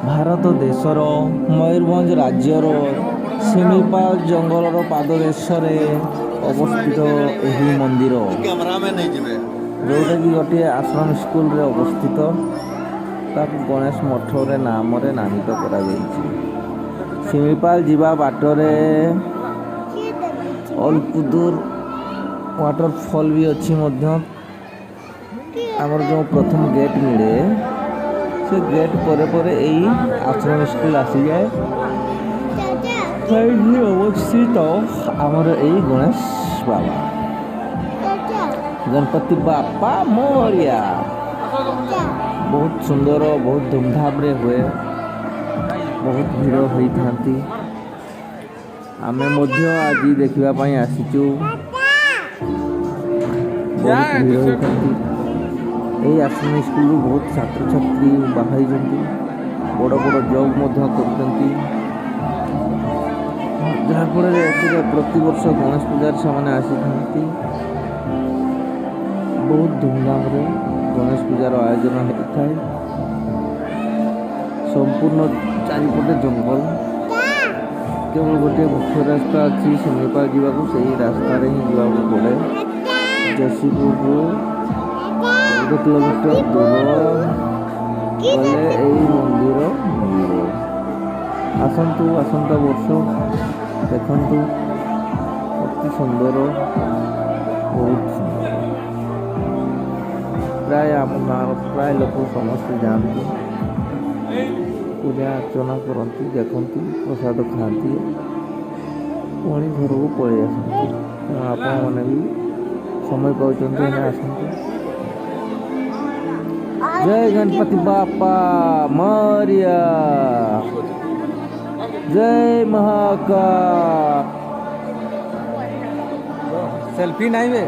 ଭାରତ ଦେଶର ମୟୂରଭଞ୍ଜ ରାଜ୍ୟର ଶିମିଳିପାଳ ଜଙ୍ଗଲର ପାଦଦେଶରେ ଅବସ୍ଥିତ ଏହି ମନ୍ଦିର, ଯେଉଁଟାକି ଗୋଟିଏ ଆଶ୍ରମ ସ୍କୁଲରେ ଅବସ୍ଥିତ। ତାକୁ ଗଣେଶ ମଠରେ ନାମରେ ନାମିତ କରାଯାଇଛି। ଶିମିଳିପାଳ ଯିବା ବାଟରେ ଅଲକୁଦୁର ୱାଟରଫଲ୍ ବି ଅଛି ମଧ୍ୟ। ଆମର ଯେଉଁ ପ୍ରଥମ ଗେଟ୍ ମିଳେ, ସେ ଗେଟ୍ ପରେ ପରେ ଏଇ ଆଶ୍ରମ ସ୍କୁଲ ଆସିଯାଏ। ସେଇଠି ଅବସ୍ଥିତ ଆମର ଏଇ ଗଣେଶ ବାବା, ଗଣପତି ବାପା ମୋରିଆ। ବହୁତ ସୁନ୍ଦର, ବହୁତ ଧୁମଧାମରେ ହୁଏ, ବହୁତ ଭିଡ଼ ହୋଇଥାନ୍ତି। ଆମେ ମଧ୍ୟ ଆଜି ଦେଖିବା ପାଇଁ ଆସିଛୁ। ବହୁତ ଭିଡ଼ ହୋଇଥାନ୍ତି। ଏହି ଆଶ୍ରମ ସ୍କୁଲରୁ ବହୁତ ଛାତ୍ରଛାତ୍ରୀ ବାହାରିଛନ୍ତି, ବଡ଼ ବଡ଼ ଜବ୍ ମଧ୍ୟ କରୁଛନ୍ତି। ଯାହାଫଳରେ ଏଥିରେ ପ୍ରତିବର୍ଷ ଗଣେଶ ପୂଜାରେ ସେମାନେ ଆସିଥାନ୍ତି। ବହୁତ ଧୁମଧାମରେ ଗଣେଶ ପୂଜାର ଆୟୋଜନ ହୋଇଥାଏ। ସମ୍ପୂର୍ଣ୍ଣ ଚାରିପଟେ ଜଙ୍ଗଲ, କେବଳ ଗୋଟିଏ ମୁଖ୍ୟ ରାସ୍ତା ଅଛି ଶିମିଳିପାଳ ଯିବାକୁ। ସେହି ରାସ୍ତାରେ ହିଁ ଯିବାକୁ ପଡ଼େ। ଜୟସିଂହପୁରରୁ 14 କିଲୋମିଟର ଦୂର ଗଲେ ଏହି ମନ୍ଦିର ମିଳିବ। ଆସନ୍ତୁ, ଆସନ୍ତା ବର୍ଷ ଦେଖନ୍ତୁ, ଅତି ସୁନ୍ଦର, ବହୁତ ସୁନ୍ଦର। ପ୍ରାୟ ଆମ ଗାଁର ପ୍ରାୟ ଲୋକ ସମସ୍ତେ ଯାଆନ୍ତି, ପୂଜା ଅର୍ଚ୍ଚନା କରନ୍ତି, ଦେଖନ୍ତି, ପ୍ରସାଦ ଖାଆନ୍ତି, ପୁଣି ଘରକୁ ପଳେଇ ଆସନ୍ତି। ତେଣୁ ଆପଣମାନେ ବି ସମୟ ପାଉଛନ୍ତି ହେଲେ ଆସନ୍ତୁ। ଜୟ ଗଣପତି ବାପା ମୋରିଆ, ଜୟ महाकाल। सेल्फी नहीं बे।